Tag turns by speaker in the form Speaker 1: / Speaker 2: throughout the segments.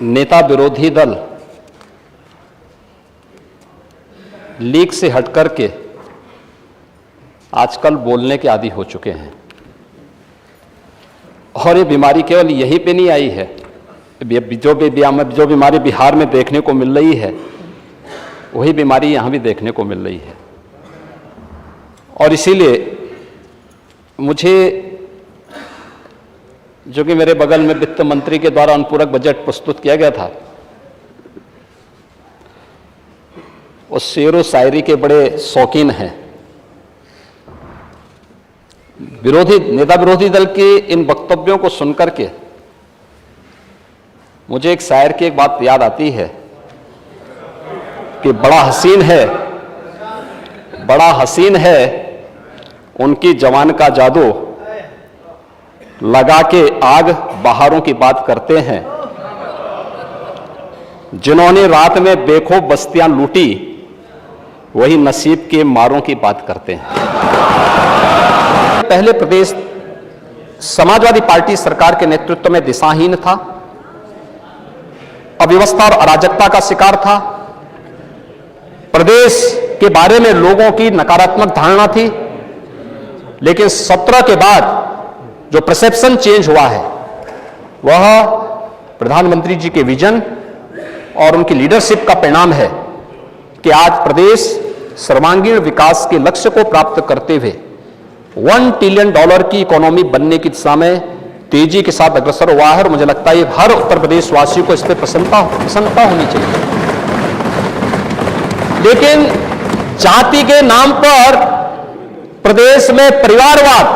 Speaker 1: नेता विरोधी दल लीक से हट करके आजकल बोलने के आदी हो चुके हैं और ये बीमारी केवल यहीं पे नहीं आई है। जो बीमारी बिहार में देखने को मिल रही है वही बीमारी यहाँ भी देखने को मिल रही है। और इसीलिए मुझे, जो कि मेरे बगल में वित्त मंत्री के द्वारा अनुपूरक बजट प्रस्तुत किया गया था, वो शेरो शायरी के बड़े शौकीन हैं। नेता विरोधी दल के इन वक्तव्यों को सुनकर के मुझे एक शायर की एक बात याद आती है कि बड़ा हसीन है उनकी जवान का जादू, लगा के आग बहारों की बात करते हैं। जिन्होंने रात में बेखौफ बस्तियां लूटी वही नसीब के मारों की बात करते हैं। पहले प्रदेश समाजवादी पार्टी सरकार के नेतृत्व में दिशाहीन था, अव्यवस्था और अराजकता का शिकार था। प्रदेश के बारे में लोगों की नकारात्मक धारणा थी, लेकिन 17 के बाद जो परसेप्शन चेंज हुआ है वह प्रधानमंत्री जी के विजन और उनकी लीडरशिप का परिणाम है कि आज प्रदेश सर्वांगीण विकास के लक्ष्य को प्राप्त करते हुए $1 ट्रिलियन की इकोनॉमी बनने की दिशा में तेजी के साथ अग्रसर हुआ है। और मुझे लगता है हर उत्तर प्रदेश वासियों को इस पर प्रसन्नता होनी चाहिए। लेकिन जाति के नाम पर प्रदेश में परिवारवाद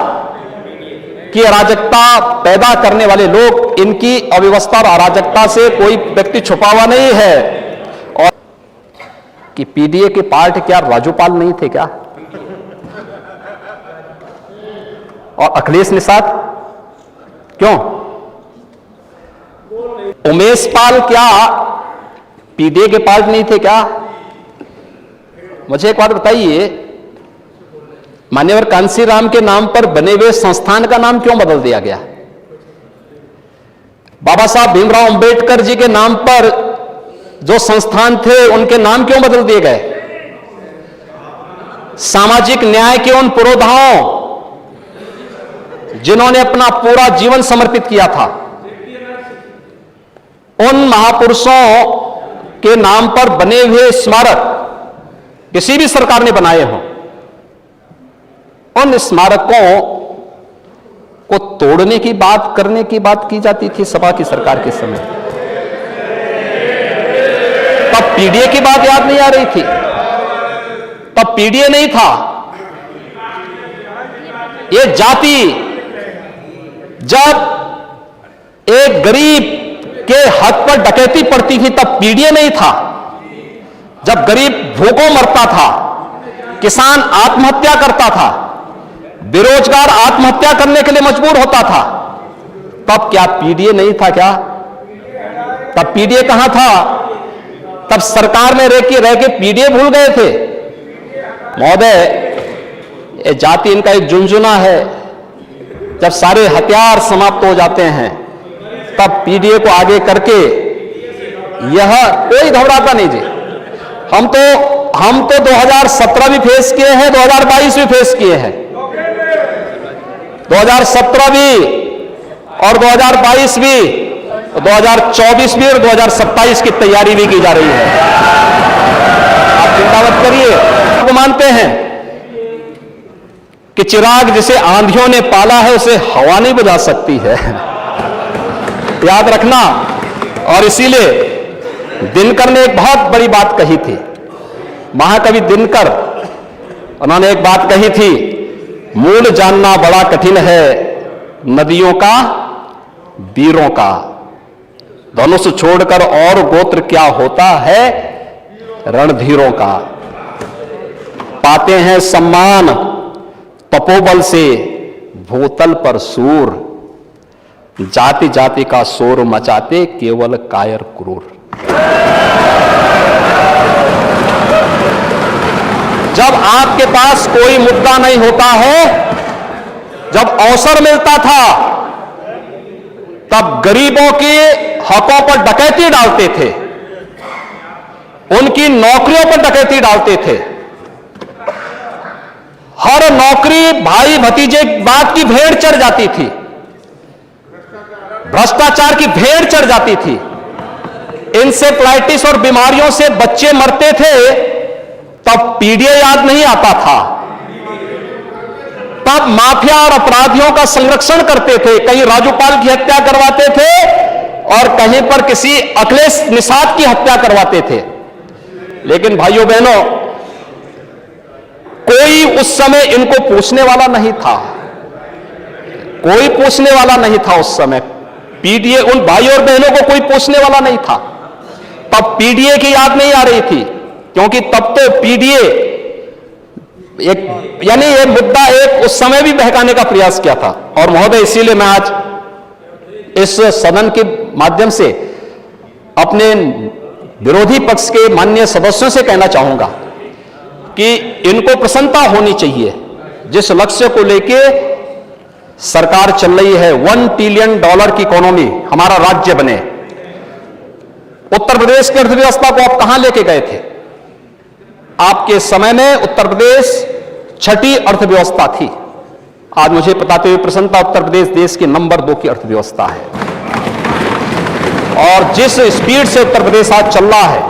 Speaker 1: की अराजकता पैदा करने वाले लोग, इनकी अव्यवस्था और अराजकता से कोई व्यक्ति छुपा हुआ नहीं है। और कि पीडीए के पार्ट क्या राज्यपाल नहीं थे क्या? और अखिलेश निषाद क्यों? उमेश पाल क्या पीडीए के पार्ट नहीं थे क्या? मुझे एक बात बताइए, मान्यवर कांशीराम के नाम पर बने हुए संस्थान का नाम क्यों बदल दिया गया? बाबा साहब भीमराव अंबेडकर जी के नाम पर जो संस्थान थे उनके नाम क्यों बदल दिए गए? सामाजिक न्याय के उन पुरोधाओं जिन्होंने अपना पूरा जीवन समर्पित किया था, उन महापुरुषों के नाम पर बने हुए स्मारक किसी भी सरकार ने बनाए हों, उन स्मारकों को तोड़ने की बात करने की बात की जाती थी सपा की सरकार के समय। तब पीडीए की बात याद नहीं आ रही थी, तब पीडीए नहीं था। ये जाति जब एक गरीब के हक पर डकैती पड़ती थी तब पीडीए नहीं था। जब गरीब भूखों मरता था, किसान आत्महत्या करता था, बेरोजगार आत्महत्या करने के लिए मजबूर होता था, तब क्या पीडीए नहीं था क्या? तब पीडीए कहां था? तब सरकार में रह के पीडीए भूल गए थे। महोदय, ये जाति इनका एक झुंझुना है। जब सारे हथियार समाप्त हो जाते हैं तब पीडीए को आगे करके यह कोई घबराता नहीं जी। हम तो 2017 भी फेस किए हैं, 2022 भी फेस किए हैं। 2017 भी और 2022 भी, 2024 भी और 2027 की तैयारी भी की जा रही है। आप चिंता मत करिए। आप मानते हैं कि चिराग जिसे आंधियों ने पाला है उसे हवा नहीं बुझा सकती है, याद रखना। और इसीलिए दिनकर ने एक बहुत बड़ी बात कही थी, महाकवि दिनकर, उन्होंने एक बात कही थी, मूल जानना बड़ा कठिन है नदियों का वीरों का, दोनों से छोड़कर और गोत्र क्या होता है रणधीरों का। पाते हैं सम्मान तपोबल से भूतल पर सूर, जाति जाति का शोर मचाते केवल कायर क्रूर। जब आपके पास कोई मुद्दा नहीं होता है, जब अवसर मिलता था तब गरीबों के हकों पर डकैती डालते थे, उनकी नौकरियों पर डकैती डालते थे। हर नौकरी भाई भतीजे बात की भेड़ चढ़ जाती थी, भ्रष्टाचार की भेड़ चढ़ जाती थी। इंसेफ्लाइटिस और बीमारियों से बच्चे मरते थे, तब पीडीए याद नहीं आता था। तब माफिया और अपराधियों का संरक्षण करते थे, कहीं राजूपाल की हत्या करवाते थे और कहीं पर किसी अखिलेश निषाद की हत्या करवाते थे। लेकिन भाइयों बहनों, कोई उस समय इनको पूछने वाला नहीं था, कोई पूछने वाला नहीं था उस समय। पीडीए, उन भाइयों और बहनों को कोई पूछने वाला नहीं था। तब पीडीए की याद नहीं आ रही थी, क्योंकि तब तो पीडीए एक, यानी ये मुद्दा एक उस समय भी बहकाने का प्रयास किया था। और महोदय, इसीलिए मैं आज इस सदन के माध्यम से अपने विरोधी पक्ष के माननीय सदस्यों से कहना चाहूंगा कि इनको प्रसन्नता होनी चाहिए। जिस लक्ष्य को लेके सरकार चल रही है, $1 ट्रिलियन की इकोनॉमी हमारा राज्य बने, उत्तर प्रदेश की अर्थव्यवस्था को आप कहां लेके गए थे? आपके समय में उत्तर प्रदेश 6ठी अर्थव्यवस्था थी। आज मुझे बताते हुए प्रसन्नता, उत्तर प्रदेश देश की नंबर 2 की अर्थव्यवस्था है। और जिस स्पीड से उत्तर प्रदेश आज चल रहा है,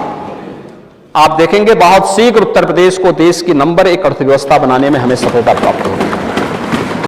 Speaker 1: आप देखेंगे बहुत शीघ्र उत्तर प्रदेश को देश की नंबर 1 अर्थव्यवस्था बनाने में हमें सफलता प्राप्त होगी।